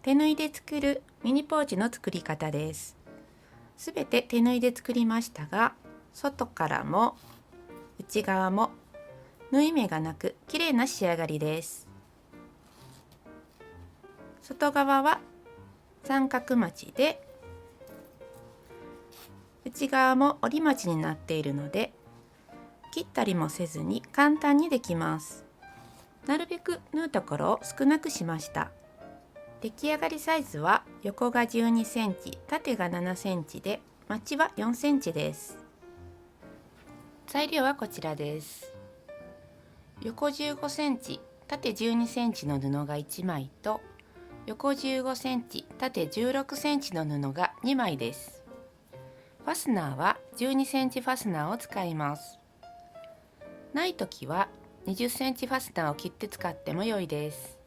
手縫いで作るミニポーチの作り方です。すべて手縫いで作りましたが、外からも内側も縫い目がなく綺麗な仕上がりです。外側は三角まちで、内側も折りまちになっているので、切ったりもせずに簡単にできます。なるべく縫うところを少なくしました。出来上がりサイズは横が12センチ、縦が7センチで、まちは4センチです。材料はこちらです。横15センチ、縦12センチの布が1枚と、横15センチ、縦16センチの布が2枚です。ファスナーは12センチファスナーを使います。ないときは20センチファスナーを切って使っても良いです。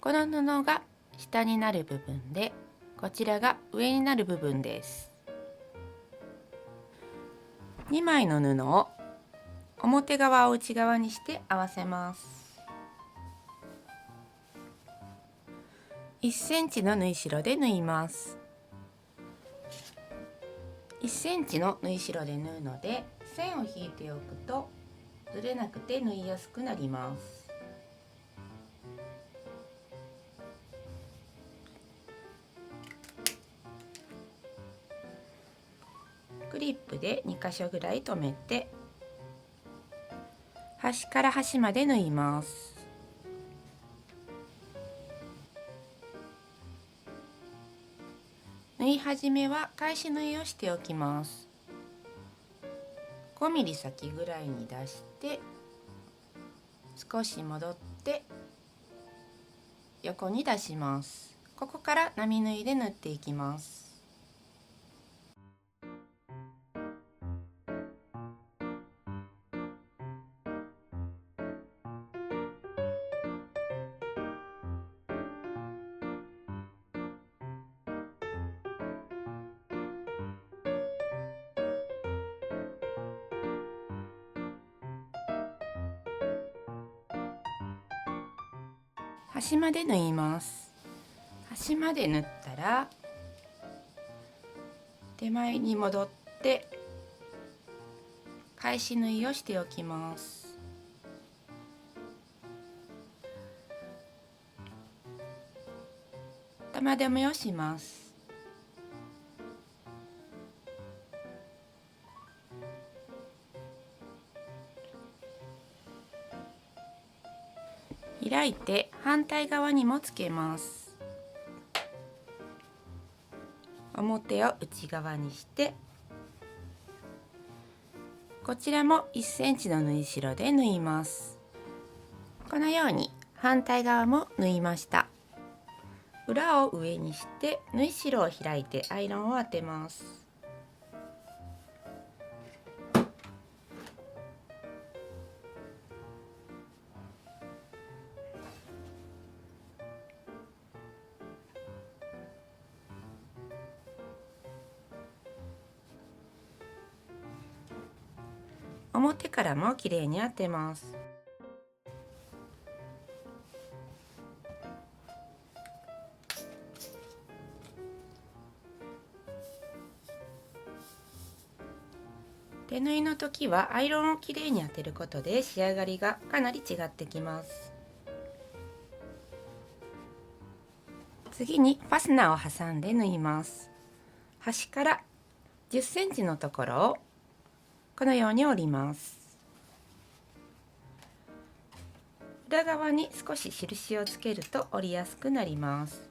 この布が下になる部分で、こちらが上になる部分です。2枚の布を表側を内側にして合わせます。1センチの縫い代で縫います。1センチの縫い代で縫うので、線を引いておくとずれなくて縫いやすくなります。クリップで2箇所ぐらい留めて、端から端まで縫います。縫い始めは返し縫いをしておきます。5ミリ先ぐらいに出して少し戻って横に出します。ここから並縫いで縫っていきます。端まで縫います。端まで縫ったら手前に戻って返し縫いをしておきます。玉留めをします。開いて反対側にもつけます。表を内側にして、こちらも1センチの縫い代で縫います。このように反対側も縫いました。裏を上にして縫い代を開いてアイロンを当てます。表からもきれいに当てます。手縫いの時はアイロンをきれいに当てることで仕上がりがかなり違ってきます。次にファスナーを挟んで縫います。端から10センチのところをこのように折ります。裏側に少し印をつけると折りやすくなります。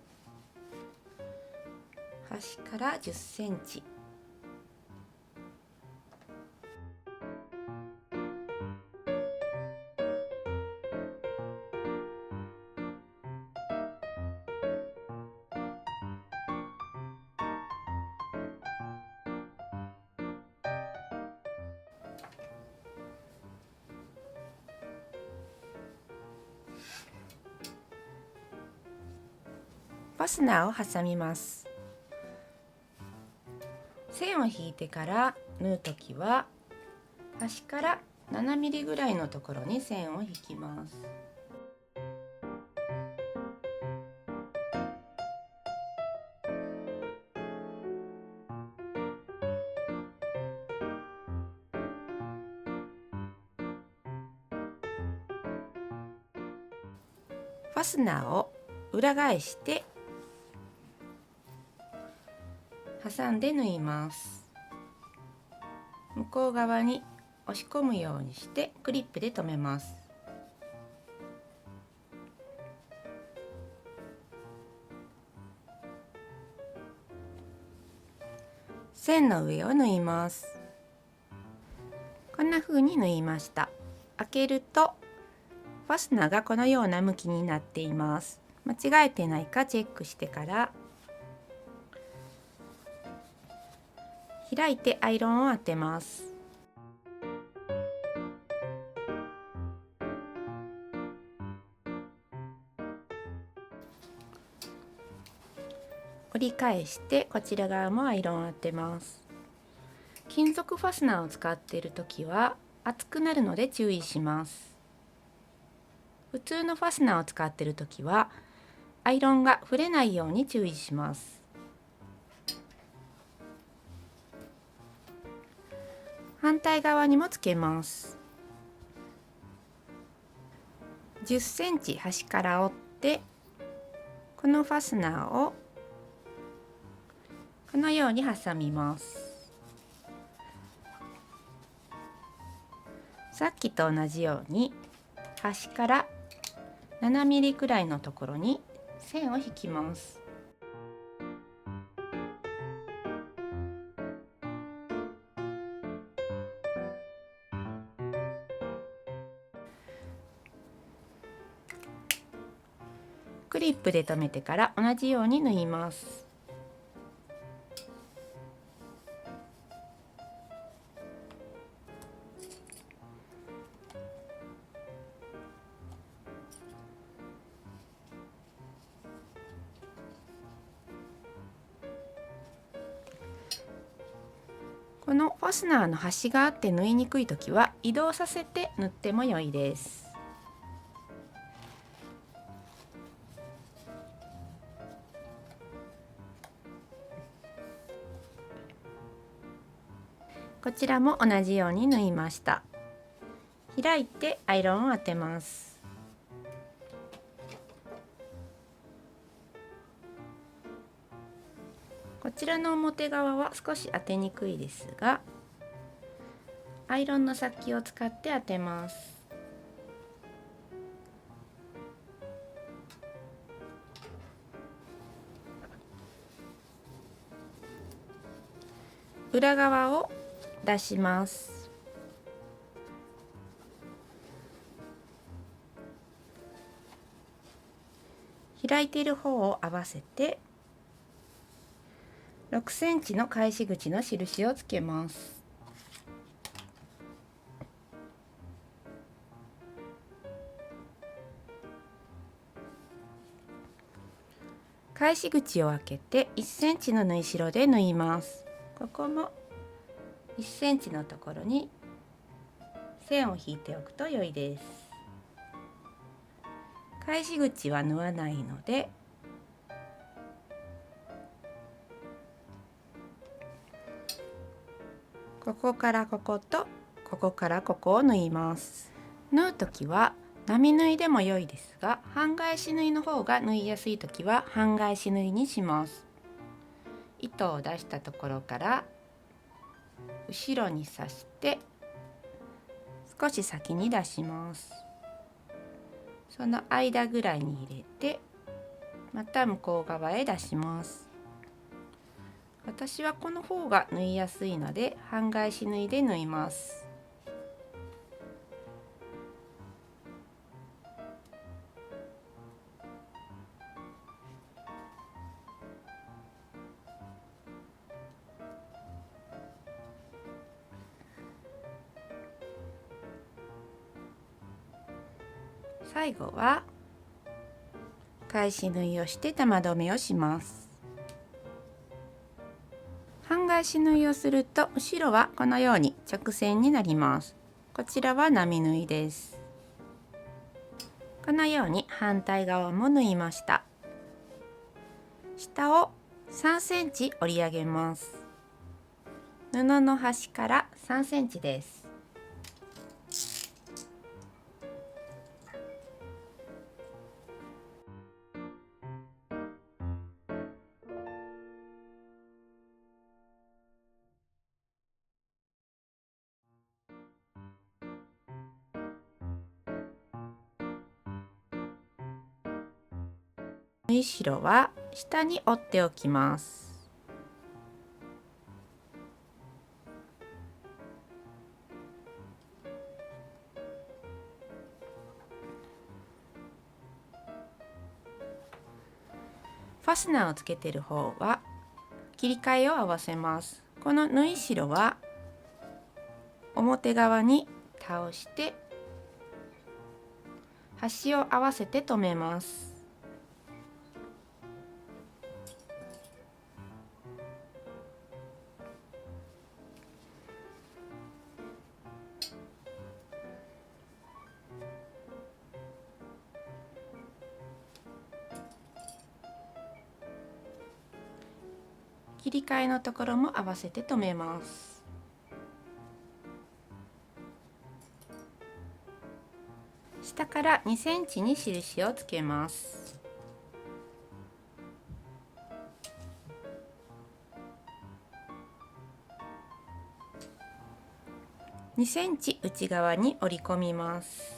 端から10センチ。ファスナーを挟みます。線を引いてから縫うときは端から7ミリぐらいのところに線を引きます。ファスナーを裏返して挟んで縫います。向こう側に押し込むようにしてクリップで留めます。線の上を縫います。こんな風に縫いました。開けるとファスナーがこのような向きになっています。間違えてないかチェックしてから開いてアイロンを当てます。折り返してこちら側もアイロンを当てます。金属ファスナーを使っているときは熱くなるので注意します。普通のファスナーを使っているときはアイロンが触れないように注意します。反対側にもつけます。10センチ端から折ってこのファスナーをこのように挟みます。さっきと同じように端から7ミリくらいのところに線を引きます。クリップで留めてから同じように縫います。このファスナーの端があって縫いにくいときは移動させて縫っても良いです。こちらも同じように縫いました。開いてアイロンを当てます。こちらの表側は少し当てにくいですが、アイロンの先を使って当てます。裏側を出します。開いている方を合わせて6センチの返し口の印をつけます。返し口を開けて1センチの縫い代で縫います。ここも1センチのところに線を引いておくと良いです。返し口は縫わないのでここからこことここからここを縫います。縫う時は並縫いでも良いですが、半返し縫いの方が縫いやすい時は半返し縫いにします。糸を出したところから後ろに刺して少し先に出します。その間ぐらいに入れてまた向こう側へ出します。私はこの方が縫いやすいので半返し縫いで縫います。最後は返し縫いをして玉留めをします。半返し縫いをすると後ろはこのように直線になります。こちらは並縫いです。このように反対側も縫いました。下を3センチ折り上げます。布の端から3センチです。縫い代は下に折っておきます。ファスナーをつけている方は切り替えを合わせます。この縫い代は表側に倒して端を合わせて留めます。切り替えのところも合わせて留めます。下から2センチに印をつけます。2センチ内側に折り込みます。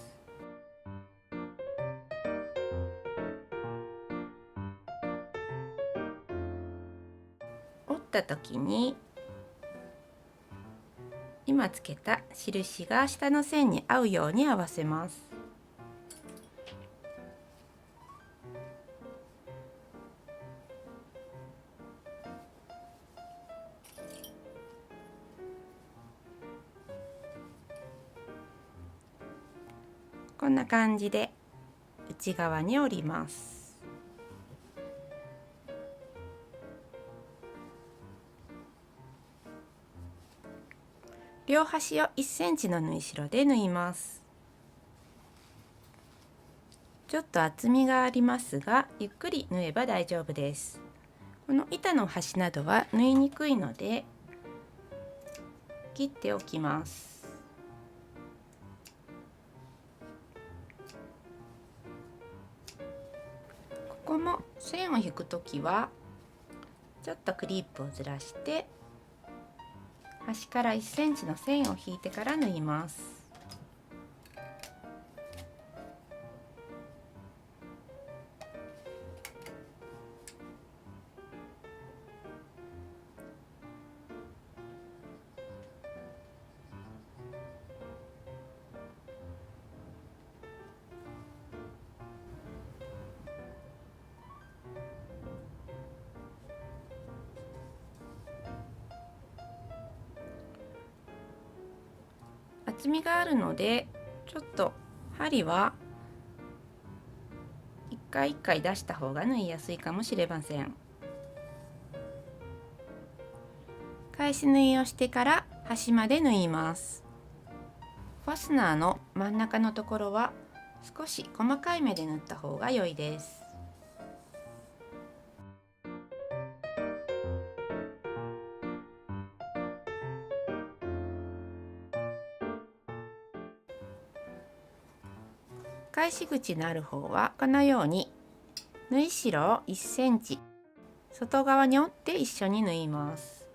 折った時に今つけた印が下の線に合うように合わせます。こんな感じで内側に折ります。両端を1センチの縫い代で縫います。ちょっと厚みがありますが、ゆっくり縫えば大丈夫です。この板の端などは縫いにくいので切っておきます。ここも線を引くときはちょっとクリップをずらして端から1センチの線を引いてから縫います。厚みがあるのでちょっと針は一回一回出した方が縫いやすいかもしれません。返し縫いをしてから端まで縫います。ファスナーの真ん中のところは少し細かい目で縫った方が良いです。返し口のある方はこのように縫い代を1センチ外側に折って一緒に縫います。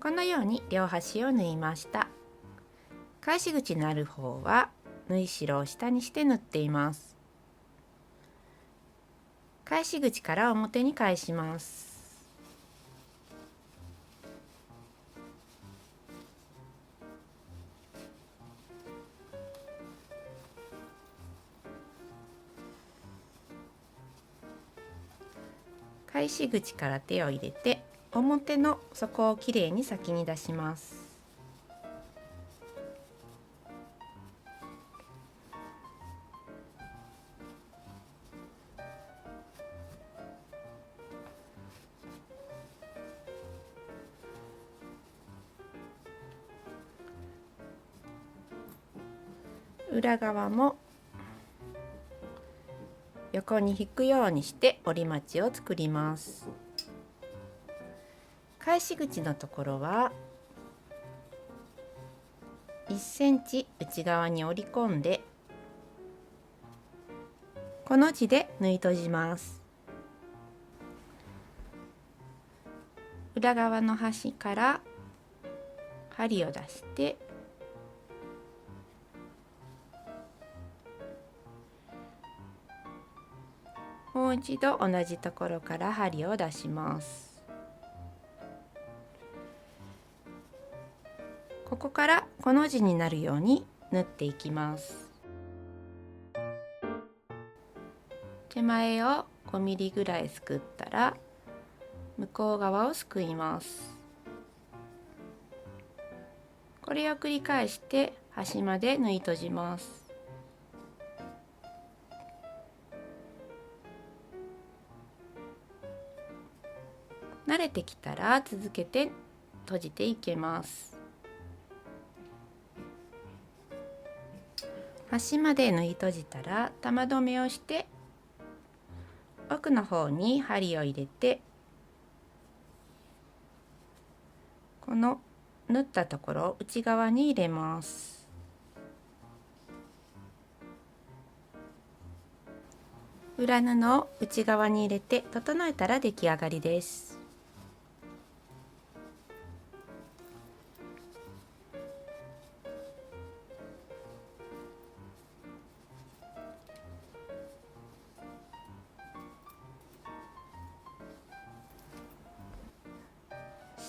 このように両端を縫いました。返し口のある方は縫い代を下にして縫っています。返し口から表に返します。返し口から手を入れて表の底をきれいに先に出します。裏側も横に引くようにして折り待ちを作ります。返し口のところは1センチ内側に折り込んでこの字で縫い閉じます。裏側の端から針を出してもう一度同じところから針を出します。ここからこの字になるように縫っていきます。手前を5ミリぐらいすくったら向こう側をすくいます。これを繰り返して端まで縫い閉じます。慣れてきたら続けて閉じていけます。端まで縫い閉じたら玉留めをして奥の方に針を入れてこの縫ったところを内側に入れます。裏布を内側に入れて整えたら出来上がりです。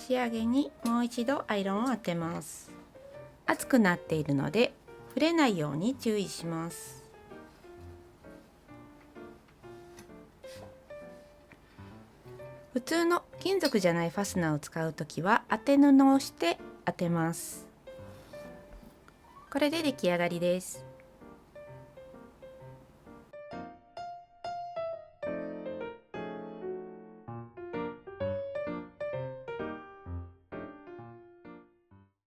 仕上げにもう一度アイロンを当てます。熱くなっているので触れないように注意します。普通の金属じゃないファスナーを使うときは当て布をして当てます。これで出来上がりです。